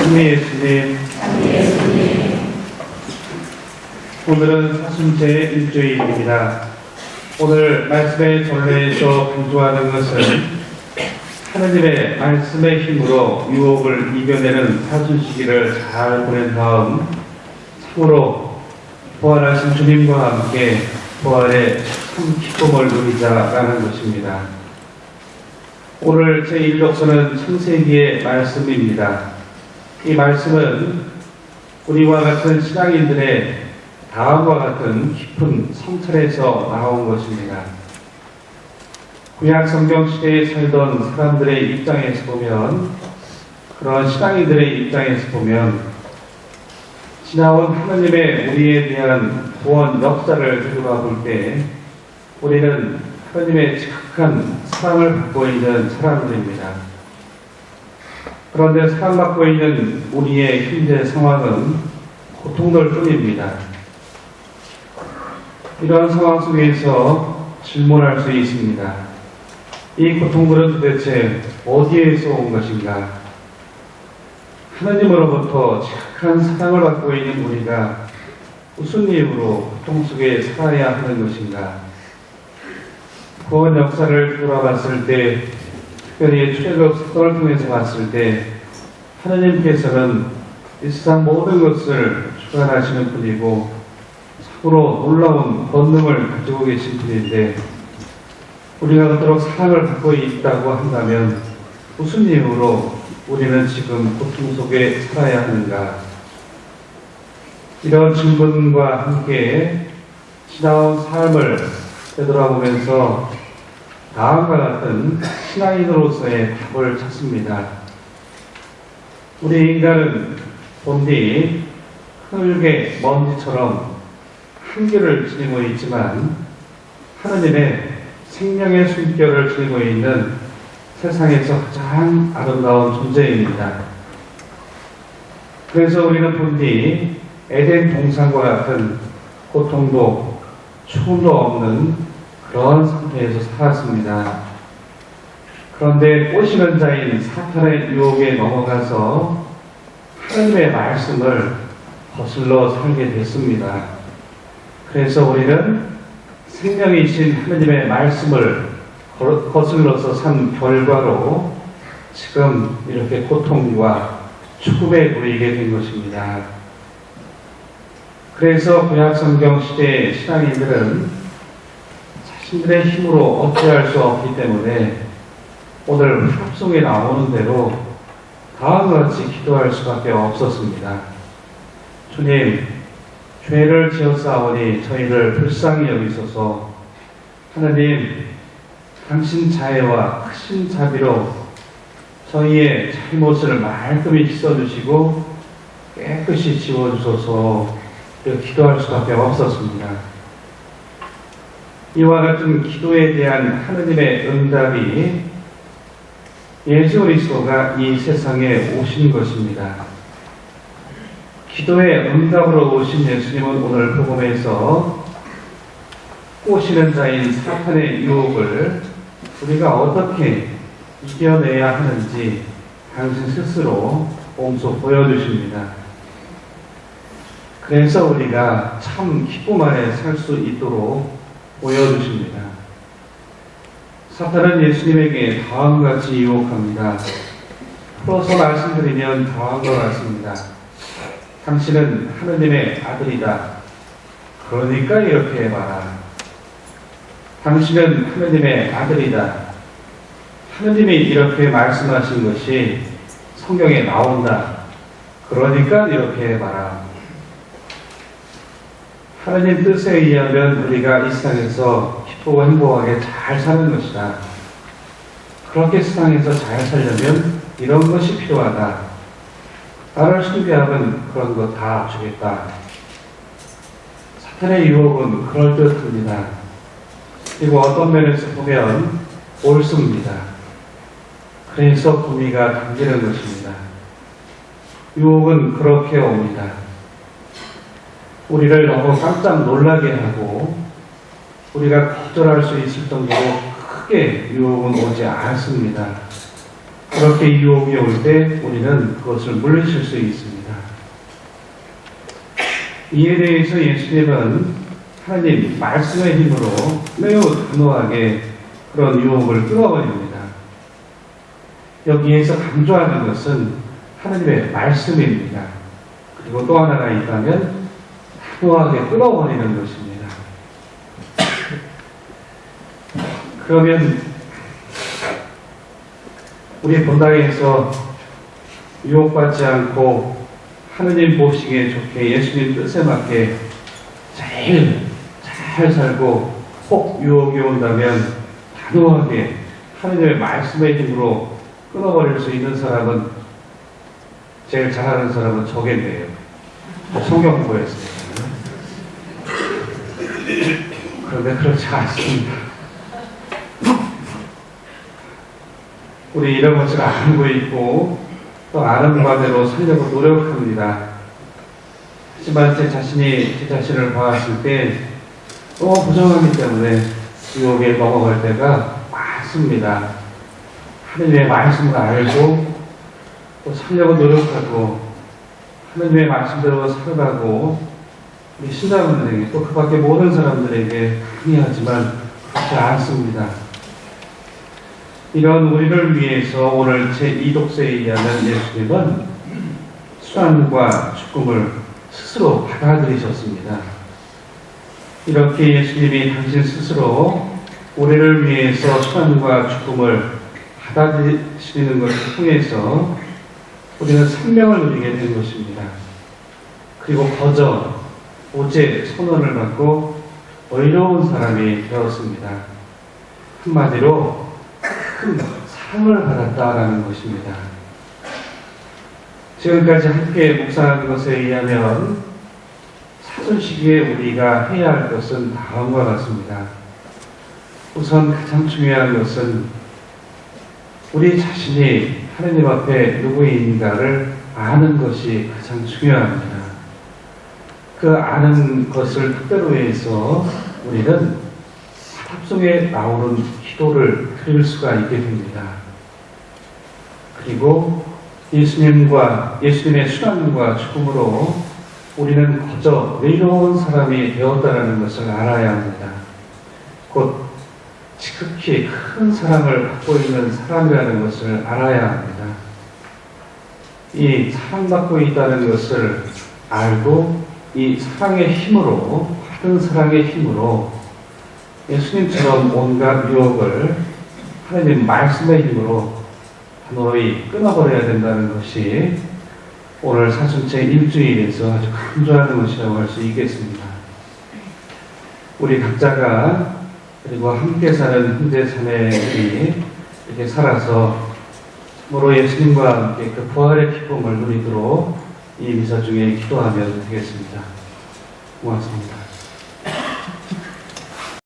예수님, 오늘은 사순제 일주일입니다. 오늘 말씀의 전례에서 강조하는 것은 하느님의 말씀의 힘으로 유혹을 이겨내는 사순시기를 잘 보낸 다음 참으로 부활하신 주님과 함께 부활의 참 기쁨을 누리자라는 것입니다. 오늘 제1독서는 창세기의 말씀입니다. 이 말씀은 우리와 같은 신앙인들의 다음과 같은 깊은 성찰에서 나온 것입니다. 구약 성경 시대에 살던 사람들의 입장에서 보면, 그런 신앙인들의 입장에서 보면 지나온 하나님의 우리에 대한 구원 역사를 되돌아볼 때 우리는 하나님의 지극한 사랑을 받고 있는 사람들입니다. 그런데 사랑받고 있는 우리의 현재 상황은 고통들 뿐입니다. 이런 상황 속에서 질문할 수 있습니다. 이 고통들은 도대체 어디에서 온 것인가? 하나님으로부터 지극한 사랑을 받고 있는 우리가 무슨 이유로 고통 속에 살아야 하는 것인가? 구원 역사를 돌아봤을 때, 특별히 출애굽 사건을 통해서 봤을 때 하나님께서는 이 세상 모든 것을 주관하시는 분이고 참으로 놀라운 권능을 가지고 계신 분인데, 우리가 그토록 사랑을 받고 있다고 한다면 무슨 이유로 우리는 지금 고통 속에 살아야 하는가? 이런 질문과 함께 지나온 삶을 되돌아보면서 다음과 같은 신앙인으로서의 답을 찾습니다. 우리 인간은 본디 흙의 먼지처럼 한결을 지니고 있지만 하나님의 생명의 숨결을 지니고 있는 세상에서 가장 아름다운 존재입니다. 그래서 우리는 본디 에덴 동산과 같은 고통도 추움도 없는 그런 상태에서 살았습니다. 그런데 꼬시는 자인 사탄의 유혹에 넘어가서 하나님의 말씀을 거슬러 살게 됐습니다. 그래서 우리는 생명이신 하나님의 말씀을 거슬러서 산 결과로 지금 이렇게 고통과 죽음에 놓이게 된 것입니다. 그래서 구약 성경 시대의 신앙인들은 자신들의 힘으로 어찌할 수 없기 때문에 오늘 합송에 나오는 대로 다음과 같이 기도할 수밖에 없었습니다. 주님, 죄를 지었사오니 저희를 불쌍히 여기소서. 하나님, 당신 자애와 크신 자비로 저희의 잘못을 말끔히 씻어주시고 깨끗이 지워주소서. 이렇게 기도할 수밖에 없었습니다. 이와 같은 기도에 대한 하나님의 응답이 예수 그리스도가 이 세상에 오신 것입니다. 기도의 응답으로 오신 예수님은 오늘 복음에서 꼬시는 자인 사탄의 유혹을 우리가 어떻게 이겨내야 하는지 당신 스스로 몸소 보여주십니다. 그래서 우리가 참 기쁨 안에 살 수 있도록 보여주십니다. 사탄은 예수님에게 다음과 같이 유혹합니다. 풀어서 말씀드리면 다음과 같습니다. 당신은 하느님의 아들이다. 그러니까 이렇게 해봐라. 당신은 하느님의 아들이다. 하느님이 이렇게 말씀하신 것이 성경에 나온다. 그러니까 이렇게 해봐라. 하나님 뜻에 의하면 우리가 이 세상에서 기쁘고 행복하게 잘 사는 것이다. 그렇게 세상에서 잘 살려면 이런 것이 필요하다. 나를 숭배하면 그런 거 다 주겠다. 사탄의 유혹은 그럴듯합니다. 그리고 어떤 면에서 보면 옳습니다. 그래서 구미가 당기는 것입니다. 유혹은 그렇게 옵니다. 우리를 너무 깜짝 놀라게 하고 우리가 거절할 수 있을 정도로 크게 유혹은 오지 않습니다. 그렇게 유혹이 올 때 우리는 그것을 물리칠 수 있습니다. 이에 대해서 예수님은 하나님 말씀의 힘으로 매우 단호하게 그런 유혹을 끊어버립니다. 여기에서 강조하는 것은 하나님의 말씀입니다. 그리고 또 하나가 있다면 단호하게 끊어버리는 것입니다. 그러면 우리 본당에서 유혹받지 않고 하느님 보시기에 좋게 예수님 뜻에 맞게 제일 잘 살고 혹 유혹이 온다면 단호하게 하느님의 말씀의 힘으로 끊어버릴 수 있는 사람은 제일 잘하는 사람은 저겠네요. 성경 공부했습니다. 그런데 그렇지 않습니다. 우리 이런 것을 알고 있고 또 아는 바대로 살려고 노력합니다. 하지만 제 자신을 봤을 때 너무 부정하기 때문에 유혹에 넘어갈 때가 많습니다. 하느님의 말씀을 알고 또 살려고 노력하고 하느님의 말씀대로 살아가고 우리 신자분들에게 또 그 밖에 모든 사람들에게 항의하지만 그렇지 않습니다. 이런 우리를 위해서 오늘 제2독서에 의하면 예수님은 수난과 죽음을 스스로 받아들이셨습니다. 이렇게 예수님이 당신 스스로 우리를 위해서 수난과 죽음을 받아들이시는 것을 통해서 우리는 생명을 누리게 된 것입니다. 그리고 거저 오직 선언을 받고 의로운 사람이 되었습니다. 한마디로 큰 사랑을 받았다라는 것입니다. 지금까지 함께 묵상한 것에 의하면 사순시기에 우리가 해야 할 것은 다음과 같습니다. 우선 가장 중요한 것은 우리 자신이 하나님 앞에 누구인가를 아는 것이 가장 중요합니다. 그 아는 것을 특별로 해서 우리는 화답 속에 나오는 기도를 드릴 수가 있게 됩니다. 그리고 예수님의 수난과 죽음으로 우리는 거저 의로운 사람이 되었다는 것을 알아야 합니다. 곧 지극히 큰 사랑을 받고 있는 사람이라는 것을 알아야 합니다. 이 사랑받고 있다는 것을 알고 이 사랑의 힘으로, 받은 사랑의 힘으로 예수님처럼 온갖 유혹을 하나님 말씀의 힘으로 단호히 끊어버려야 된다는 것이 오늘 사순체 일주일에서 아주 강조하는 것이라고 할 수 있겠습니다. 우리 각자가 그리고 함께 사는 형제 자매들이 이렇게 살아서 참으로 예수님과 함께 그 부활의 기쁨을 누리도록 이 미사 중에 기도하면 되겠습니다. 고맙습니다.